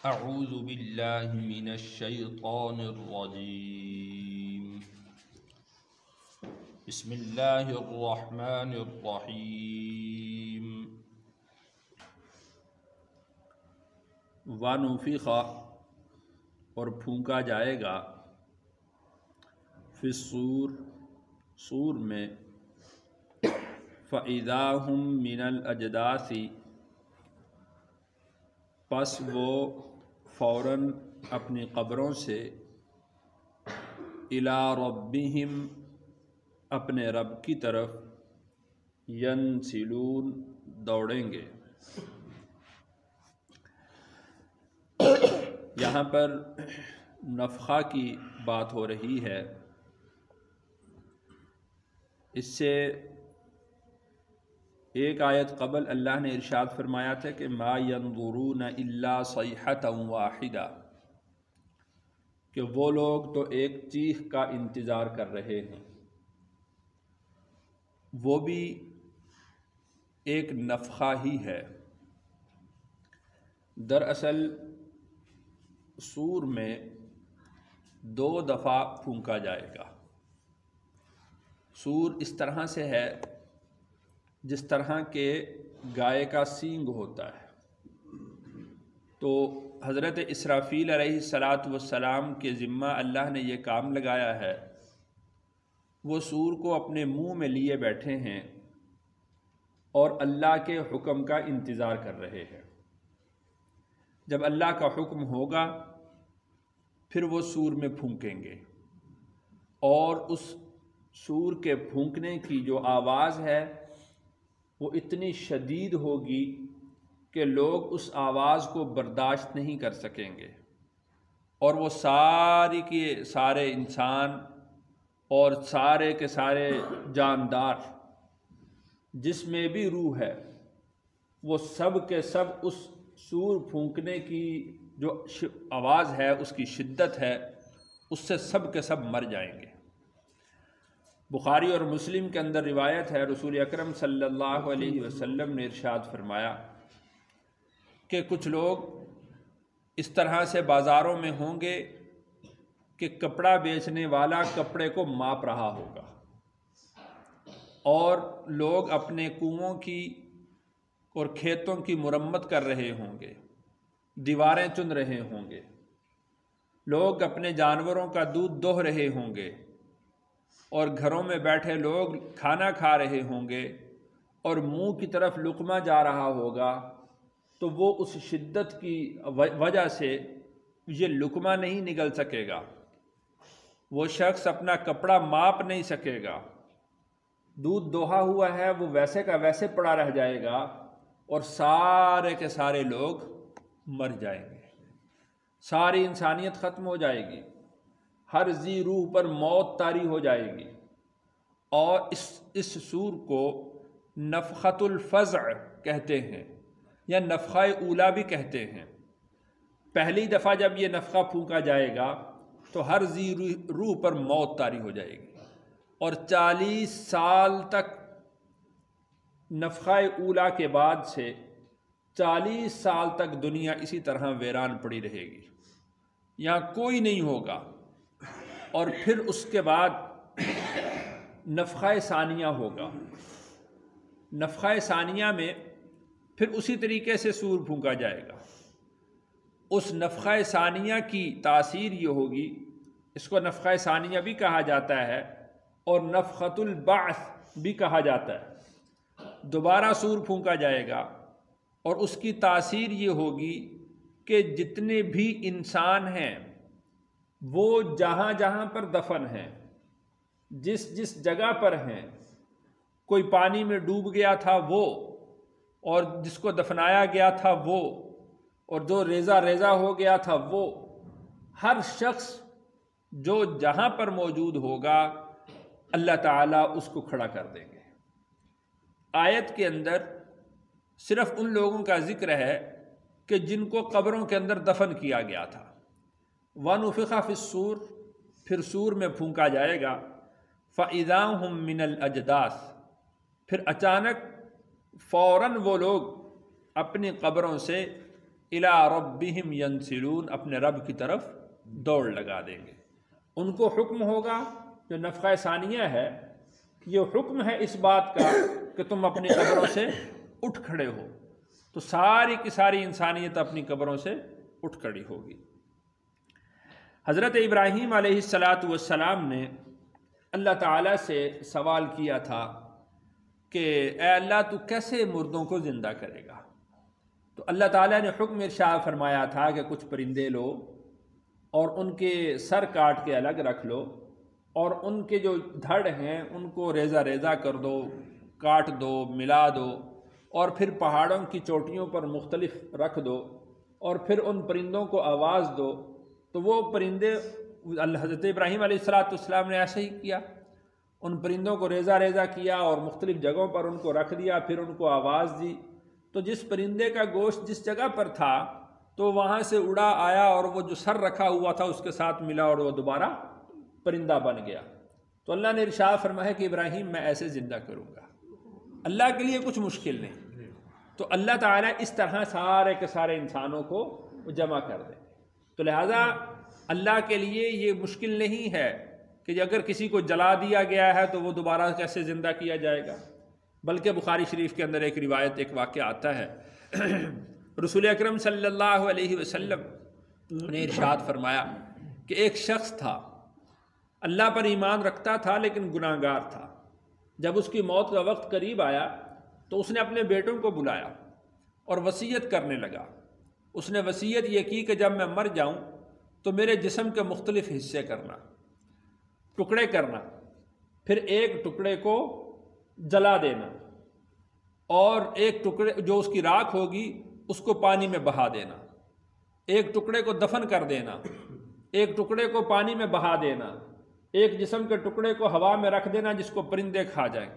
اعوذ باللہ من الشیطان الرجیم بسم اللہ الرحمن الرحیم وَنُفِخَ اور پھونکا جائے گا فی الصور صور میں فَإِذَا هُم مِّنَ الْأَجْدَاثِ پس وہ فوراً اپنی قبروں سے اِلیٰ رَبِّهِمْ اپنے رب کی طرف ینسلون دوڑیں گے۔ یہاں پر نفخہ کی بات ہو رہی ہے۔ اس سے ایک آیت قبل اللہ نے ارشاد فرمایا تھا کہ ما ينظرون الا صیحۃ واحدہ، کہ وہ لوگ تو ایک چیخ کا انتظار کر رہے ہیں، وہ بھی ایک نفخہ ہی ہے۔ دراصل صور میں 2 دفعہ پھونکا جائے گا۔ صور اس طرح سے ہے جس طرح کے گائے کا سینگ ہوتا ہے، تو حضرت اسرافیل علیہ السلام کے ذمہ اللہ نے یہ کام لگایا ہے۔ وہ صور کو اپنے منہ میں لیے بیٹھے ہیں اور اللہ کے حکم کا انتظار کر رہے ہیں۔ جب اللہ کا حکم ہوگا پھر وہ صور میں پھونکیں گے، اور اس صور کے پھونکنے کی جو آواز ہے وہ اتنی شدید ہوگی کہ لوگ اس آواز کو برداشت نہیں کر سکیں گے، اور وہ سارے کے سارے انسان اور سارے کے سارے جاندار جس میں بھی روح ہے وہ سب کے سب اس صور پھونکنے کی جو آواز ہے، اس کی شدت ہے، اس سے سب کے سب مر جائیں گے۔ بخاری اور مسلم کے اندر روایت ہے، رسول اکرم صلی اللہ علیہ وسلم نے ارشاد فرمایا کہ کچھ لوگ اس طرح سے بازاروں میں ہوں گے کہ کپڑا بیچنے والا کپڑے کو ماپ رہا ہوگا، اور لوگ اپنے کنوؤں کی اور کھیتوں کی مرمت کر رہے ہوں گے، دیواریں چن رہے ہوں گے، لوگ اپنے جانوروں کا دودھ دوہ رہے ہوں گے، اور گھروں میں بیٹھے لوگ کھانا کھا رہے ہوں گے، اور منہ کی طرف لقمہ جا رہا ہوگا، تو وہ اس شدت کی وجہ سے یہ لقمہ نہیں نگل سکے گا، وہ شخص اپنا کپڑا ماپ نہیں سکے گا، دودھ دوہا ہوا ہے وہ ویسے کا ویسے پڑا رہ جائے گا، اور سارے کے سارے لوگ مر جائیں گے، ساری انسانیت ختم ہو جائے گی، ہر ذی روح پر موت طاری ہو جائے گی۔ اور اس صور کو نفخۃ الفزع کہتے ہیں، یا نفخہ اولیٰ بھی کہتے ہیں۔ پہلی دفعہ جب یہ نفخہ پھونکا جائے گا تو ہر ذی روح پر موت طاری ہو جائے گی، اور 40 سال تک نفخہ اولیٰ کے بعد سے 40 سال تک دنیا اسی طرح ویران پڑی رہے گی، یہاں کوئی نہیں ہوگا۔ اور پھر اس کے بعد نفخہ ثانیہ ہوگا۔ نفخہ ثانیہ میں پھر اسی طریقے سے صور پھونکا جائے گا۔ اس نفخہ ثانیہ کی تاثیر یہ ہوگی، اس کو نفخہ ثانیہ بھی کہا جاتا ہے اور نفخۃ البعث بھی کہا جاتا ہے۔ دوبارہ صور پھونکا جائے گا، اور اس کی تاثیر یہ ہوگی کہ جتنے بھی انسان ہیں وہ جہاں جہاں پر دفن ہیں، جس جس جگہ پر ہیں، کوئی پانی میں ڈوب گیا تھا وہ، اور جس کو دفنایا گیا تھا وہ، اور جو ریزہ ریزہ ہو گیا تھا وہ، ہر شخص جو جہاں پر موجود ہوگا اللہ تعالیٰ اس کو کھڑا کر دیں گے۔ آیت کے اندر صرف ان لوگوں کا ذکر ہے کہ جن کو قبروں کے اندر دفن کیا گیا تھا۔ وَنُفِخَ فِي الصُّورِ پھر صور میں پھونکا جائے گا، فَإِذَا هُم مِّنَ الْأَجْدَاثِ پھر اچانک فوراً وہ لوگ اپنی قبروں سے الی ربہم ینسلون، اپنے رب کی طرف دوڑ لگا دیں گے۔ ان کو حکم ہوگا، جو نفخہ ثانیہ ہے یہ حکم ہے اس بات کا کہ تم اپنی قبروں سے اٹھ کھڑے ہو، تو ساری کی ساری انسانیت اپنی قبروں سے اٹھ کھڑی ہوگی۔ حضرت ابراہیم علیہ السلام نے اللہ تعالیٰ سے سوال کیا تھا کہ اے اللہ تو کیسے مردوں کو زندہ کرے گا؟ تو اللہ تعالیٰ نے حکم ارشاد فرمایا تھا کہ کچھ پرندے لو اور ان کے سر کاٹ کے الگ رکھ لو، اور ان کے جو دھڑ ہیں ان کو ریزہ ریزہ کر دو، کاٹ دو، ملا دو، اور پھر پہاڑوں کی چوٹیوں پر مختلف رکھ دو، اور پھر ان پرندوں کو آواز دو۔ تو وہ پرندے حضرت ابراہیم علیہ السلام نے ایسے ہی کیا، ان پرندوں کو ریزہ ریزہ کیا اور مختلف جگہوں پر ان کو رکھ دیا، پھر ان کو آواز دی، تو جس پرندے کا گوشت جس جگہ پر تھا تو وہاں سے اڑا آیا اور وہ جو سر رکھا ہوا تھا اس کے ساتھ ملا اور وہ دوبارہ پرندہ بن گیا۔ تو اللہ نے ارشاد فرمایا کہ ابراہیم میں ایسے زندہ کروں گا، اللہ کے لیے کچھ مشکل نہیں۔ تو اللہ تعالیٰ اس طرح سارے کے سارے انسانوں کو جمع کر دے، تو لہٰذا اللہ کے لیے یہ مشکل نہیں ہے کہ اگر کسی کو جلا دیا گیا ہے تو وہ دوبارہ کیسے زندہ کیا جائے گا، بلکہ بخاری شریف کے اندر ایک روایت، ایک واقعہ آتا ہے، رسول اکرم صلی اللہ علیہ وسلم نے ارشاد فرمایا کہ ایک شخص تھا، اللہ پر ایمان رکھتا تھا لیکن گناہ گار تھا۔ جب اس کی موت کا وقت قریب آیا تو اس نے اپنے بیٹوں کو بلایا اور وصیت کرنے لگا۔ اس نے وصیت یہ کی کہ جب میں مر جاؤں تو میرے جسم کے مختلف حصے کرنا، ٹکڑے کرنا، پھر ایک ٹکڑے کو جلا دینا، اور ایک ٹکڑے جو اس کی راکھ ہوگی اس کو پانی میں بہا دینا، ایک ٹکڑے کو دفن کر دینا، ایک ٹکڑے کو پانی میں بہا دینا، ایک جسم کے ٹکڑے کو ہوا میں رکھ دینا جس کو پرندے کھا جائیں۔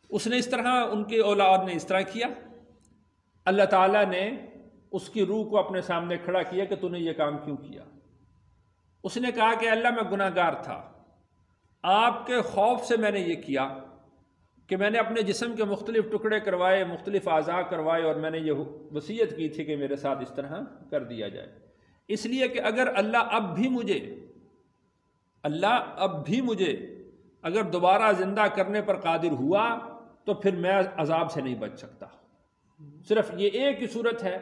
اس نے اس طرح، ان کی اولاد نے اس طرح کیا۔ اللہ تعالیٰ نے اس کی روح کو اپنے سامنے کھڑا کیا کہ تو نے یہ کام کیوں کیا؟ اس نے کہا کہ اللہ میں گناہ گار تھا، آپ کے خوف سے میں نے یہ کیا کہ میں نے اپنے جسم کے مختلف ٹکڑے کروائے، مختلف اعضاء کروائے، اور میں نے یہ وصیت کی تھی کہ میرے ساتھ اس طرح کر دیا جائے، اس لیے کہ اگر اللہ اب بھی مجھے اگر دوبارہ زندہ کرنے پر قادر ہوا تو پھر میں عذاب سے نہیں بچ سکتا۔ صرف یہ ایک ہی صورت ہے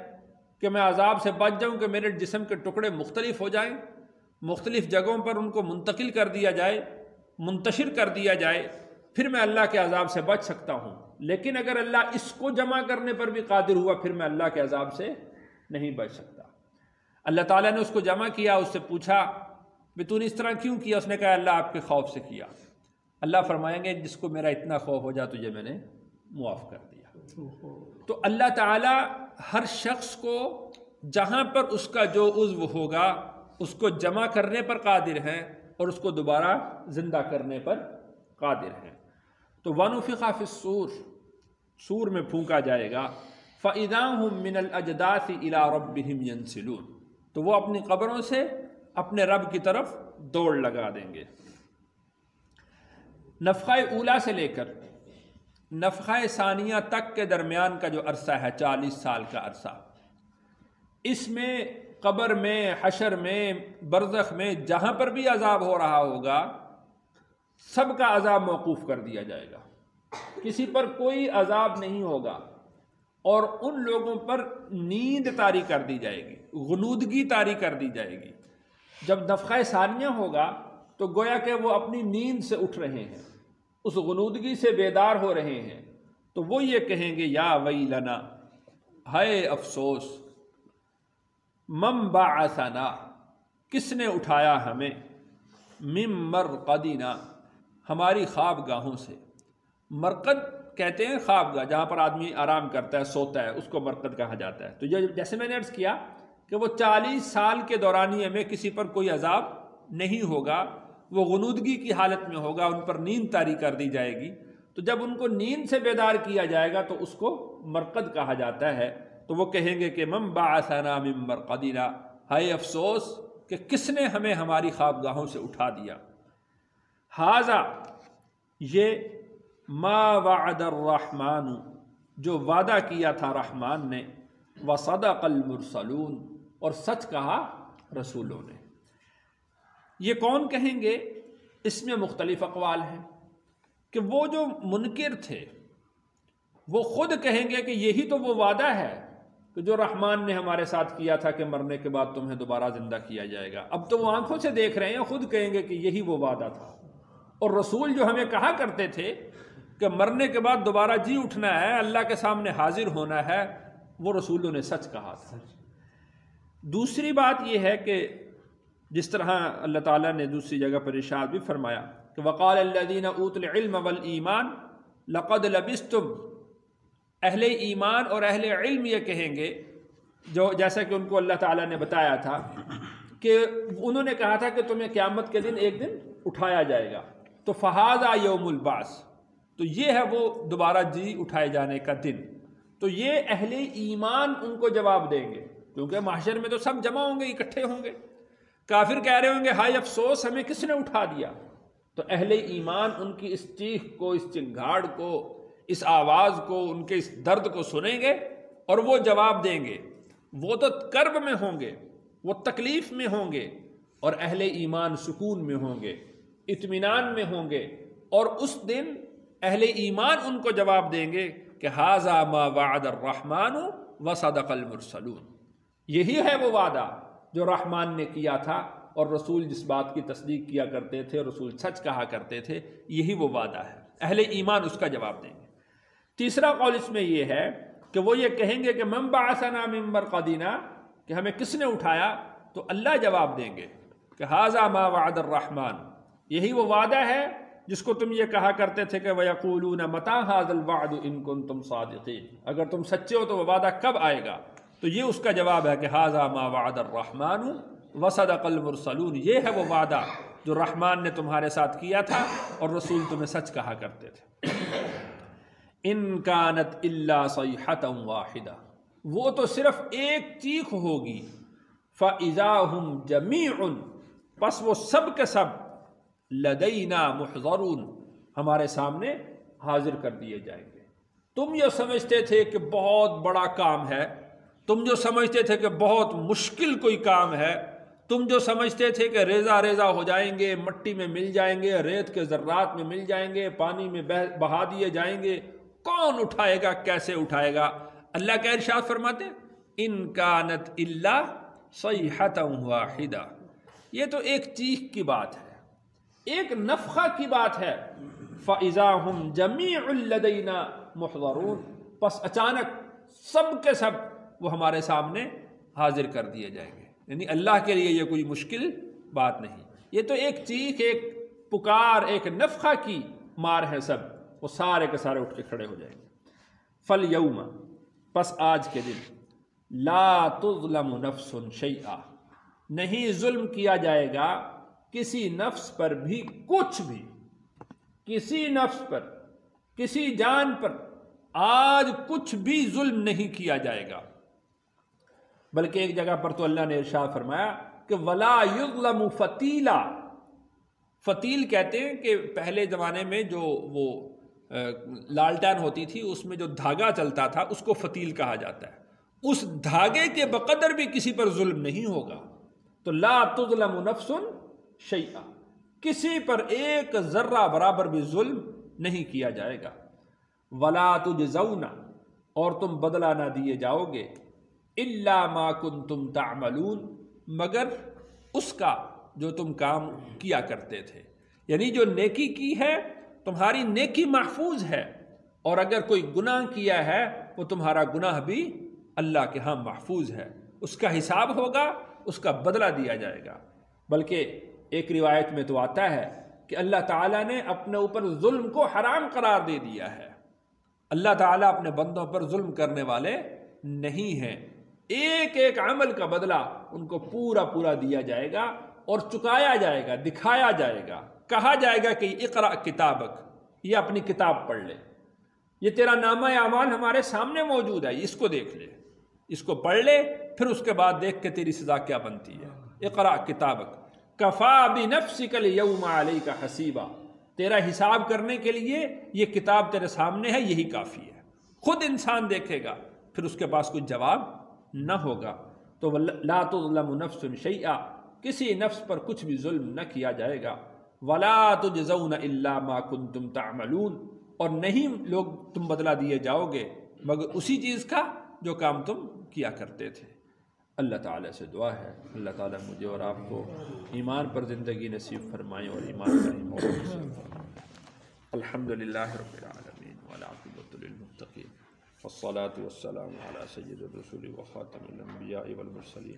کہ میں عذاب سے بچ جاؤں کہ میرے جسم کے ٹکڑے مختلف ہو جائیں، مختلف جگہوں پر ان کو منتقل کر دیا جائے، منتشر کر دیا جائے، پھر میں اللہ کے عذاب سے بچ سکتا ہوں۔ لیکن اگر اللہ اس کو جمع کرنے پر بھی قادر ہوا پھر میں اللہ کے عذاب سے نہیں بچ سکتا۔ اللہ تعالیٰ نے اس کو جمع کیا، اس سے پوچھا کہ تو نے اس طرح کیوں کیا؟ اس نے کہا اللہ آپ کے خوف سے کیا۔ اللہ فرمائیں گے جس کو میرا اتنا خوف ہو جائے تجھے میں نے معاف کر دیا۔ تو اللہ تعالیٰ ہر شخص کو جہاں پر اس کا جو عضو ہوگا اس کو جمع کرنے پر قادر ہیں اور اس کو دوبارہ زندہ کرنے پر قادر ہیں۔ تو وَنُفِخَ فِي الصُّورِ، سور میں پھونکا جائے گا، فَإِذَا هُم مِّنَ الْأَجْدَاثِ إِلَىٰ رَبِّهِمْ يَنْسِلُونَ، تو وہ اپنی قبروں سے اپنے رب کی طرف دوڑ لگا دیں گے۔ نفخہ اولا سے لے کر نفخہ ثانیہ تک کے درمیان کا جو عرصہ ہے 40 سال کا عرصہ، اس میں قبر میں، حشر میں، برزخ میں جہاں پر بھی عذاب ہو رہا ہوگا سب کا عذاب موقوف کر دیا جائے گا، کسی پر کوئی عذاب نہیں ہوگا، اور ان لوگوں پر نیند طاری کر دی جائے گی، غنودگی طاری کر دی جائے گی۔ جب نفخہ ثانیہ ہوگا تو گویا کہ وہ اپنی نیند سے اٹھ رہے ہیں، اس غنودگی سے بیدار ہو رہے ہیں، تو وہ یہ کہیں گے یا ویلنا، ہائے افسوس، من بعثنا، کس نے اٹھایا ہمیں، من مرقدنا، ہماری خواب گاہوں سے۔ مرقد کہتے ہیں خواب گاہ، جہاں پر آدمی آرام کرتا ہے، سوتا ہے، اس کو مرقد کہا جاتا ہے۔ تو جیسے میں نے عرض کیا کہ وہ 40 سال کے دورانیے میں کسی پر کوئی عذاب نہیں ہوگا، وہ غنودگی کی حالت میں ہوگا، ان پر نیند طاری کر دی جائے گی۔ تو جب ان کو نیند سے بیدار کیا جائے گا تو اس کو مرقد کہا جاتا ہے۔ تو وہ کہیں گے کہ من بعثنا من مرقدنا، ہائے افسوس کہ کس نے ہمیں ہماری خواب گاہوں سے اٹھا دیا۔ ھذا، یہ ما وعد الرحمن، جو وعدہ کیا تھا رحمان نے، وصدق المرسلون، اور سچ کہا رسولوں نے۔ یہ کون کہیں گے؟ اس میں مختلف اقوال ہیں کہ وہ جو منکر تھے وہ خود کہیں گے کہ یہی تو وہ وعدہ ہے کہ جو رحمان نے ہمارے ساتھ کیا تھا کہ مرنے کے بعد تمہیں دوبارہ زندہ کیا جائے گا۔ اب تو وہ آنکھوں سے دیکھ رہے ہیں، خود کہیں گے کہ یہی وہ وعدہ تھا۔ اور رسول جو ہمیں کہا کرتے تھے کہ مرنے کے بعد دوبارہ جی اٹھنا ہے، اللہ کے سامنے حاضر ہونا ہے، وہ رسولوں نے سچ کہا تھا۔ دوسری بات یہ ہے کہ جس طرح اللہ تعالیٰ نے دوسری جگہ پر ارشاد بھی فرمایا کہ وقال الذین اوتوا العلم والایمان لقد لبثتم، اہل ایمان اور اہل علم یہ کہیں گے، جو جیسا کہ ان کو اللہ تعالیٰ نے بتایا تھا کہ انہوں نے کہا تھا کہ تمہیں قیامت کے دن ایک دن اٹھایا جائے گا، تو فہذا یوم البعث، تو یہ ہے وہ دوبارہ جی اٹھائے جانے کا دن۔ تو یہ اہل ایمان ان کو جواب دیں گے، کیونکہ محشر میں تو سب جمع ہوں گے، اکٹھے ہوں گے۔ کافر کہہ رہے ہوں گے ہائے افسوس ہمیں کس نے اٹھا دیا، تو اہل ایمان ان کی اس چیخ کو، اس چنگھاڑ کو، اس آواز کو، ان کے اس درد کو سنیں گے اور وہ جواب دیں گے۔ وہ تو کرب میں ہوں گے، وہ تکلیف میں ہوں گے، اور اہل ایمان سکون میں ہوں گے، اطمینان میں ہوں گے، اور اس دن اہل ایمان ان کو جواب دیں گے کہ ھذا ما وعد الرحمن وصدق المرسلون، یہی ہے وہ وعدہ جو رحمان نے کیا تھا اور رسول جس بات کی تصدیق کیا کرتے تھے، رسول سچ کہا کرتے تھے، یہی وہ وعدہ ہے۔ اہل ایمان اس کا جواب دیں گے۔ تیسرا قول اس میں یہ ہے کہ وہ یہ کہیں گے کہ من بعثنا من مرقدنا، کہ ہمیں کس نے اٹھایا، تو اللہ جواب دیں گے کہ ھذا ما وعد الرحمن، یہی وہ وعدہ ہے جس کو تم یہ کہا کرتے تھے کہ وَيَقُولُونَ مَتَىٰ هَٰذَا الْوَعْدُ إِن كُنتُمْ صَادِقِينَ، اگر تم سچے ہو تو وہ وعدہ کب آئے گا؟ تو یہ اس کا جواب ہے کہ ھذا ما وعد الرحمن وصدق المرسلون، یہ ہے وہ وعدہ جو رحمان نے تمہارے ساتھ کیا تھا اور رسول تمہیں سچ کہا کرتے تھے۔ ان کانت الا صیحۃ واحدہ، وہ تو صرف ایک چیخ ہوگی، فَإِذَا هُمْ جَمِيعٌ، پس وہ سب کے سب لدینا محضرون، ہمارے سامنے حاضر کر دیے جائیں گے۔ تم یہ سمجھتے تھے کہ بہت بڑا کام ہے، تم جو سمجھتے تھے کہ بہت مشکل کوئی کام ہے، تم جو سمجھتے تھے کہ ریزہ ریزہ ہو جائیں گے، مٹی میں مل جائیں گے، ریت کے ذرات میں مل جائیں گے، پانی میں بہا دیے جائیں گے، کون اٹھائے گا، کیسے اٹھائے گا؟ اللہ کا ارشاد فرماتے ان کانت الا صیحۃ واحدہ، یہ تو ایک چیخ کی بات ہے، ایک نفخہ کی بات ہے۔ فَإِذَا هُمْ جَمِيعٌ لَدَيْنَا مُحْضَرُونَ، پس اچانک سب کے سب وہ ہمارے سامنے حاضر کر دیے جائیں گے۔ یعنی اللہ کے لیے یہ کوئی مشکل بات نہیں، یہ تو ایک چیخ، ایک پکار، ایک نفخہ کی مار ہے، سب وہ سارے کے سارے اٹھ کے کھڑے ہو جائیں گے۔ فَالْيَوْمَ، پس آج کے دن، لَا تُظْلَمُ نَفْسٌ شَيْئًا، نہیں ظلم کیا جائے گا کسی نفس پر بھی کچھ بھی، کسی نفس پر، کسی جان پر آج کچھ بھی ظلم نہیں کیا جائے گا۔ بلکہ ایک جگہ پر تو اللہ نے ارشاد فرمایا کہ وَلَا يُظْلَمُ فَتِيلًا، فتیل کہتے ہیں کہ پہلے زمانے میں جو وہ لالٹین ہوتی تھی اس میں جو دھاگا چلتا تھا اس کو فتیل کہا جاتا ہے، اس دھاگے کے بقدر بھی کسی پر ظلم نہیں ہوگا۔ تو لا تظلم نفس شیئا، کسی پر ایک ذرہ برابر بھی ظلم نہیں کیا جائے گا۔ ولا تجزون، اور تم بدلہ نہ دیے جاؤ گے، الا ما کنتم تعملون، مگر اس کا جو تم کام کیا کرتے تھے، یعنی جو نیکی کی ہے تمہاری نیکی محفوظ ہے، اور اگر کوئی گناہ کیا ہے وہ تمہارا گناہ بھی اللہ کے ہاں محفوظ ہے، اس کا حساب ہوگا، اس کا بدلہ دیا جائے گا۔ بلکہ ایک روایت میں تو آتا ہے کہ اللہ تعالیٰ نے اپنے اوپر ظلم کو حرام قرار دے دیا ہے۔ اللہ تعالیٰ اپنے بندوں پر ظلم کرنے والے نہیں ہیں، ایک ایک عمل کا بدلہ ان کو پورا پورا دیا جائے گا اور چکایا جائے گا، دکھایا جائے گا، کہا جائے گا کہ اقرأ کتابک، یہ اپنی کتاب پڑھ لے، یہ تیرا نامہ اعمال ہمارے سامنے موجود ہے، اس کو دیکھ لے، اس کو پڑھ لے، پھر اس کے بعد دیکھ کے تیری سزا کیا بنتی ہے۔ اقرأ کتابک کفا بنفسک الیوم علیک حسیبا، تیرا حساب کرنے کے لیے یہ کتاب تیرے سامنے ہے، یہی کافی ہے۔ خود انسان دیکھے گا، پھر اس کے پاس کوئی جواب نہ ہوگا تو لا تظلم نفس شیئا، کسی نفس پر کچھ بھی ظلم نہ کیا جائے گا، ولا تجزون الا ما کنتم تعملون، اور نہیں لوگ تم بدلہ دیے جاؤ گے مگر اسی چیز کا جو کام تم کیا کرتے تھے۔ اللہ تعالیٰ سے دعا ہے اللہ تعالیٰ مجھے اور آپ کو ایمان پر زندگی نصیب فرمائیں اور ایمان کا موت نصیب فرمائیں۔ الحمدللہ رب العالمین والعاقبۃ للمتقین والصلاة والسلام علی سید الرسول وخاتم الانبیاء والمرسلین۔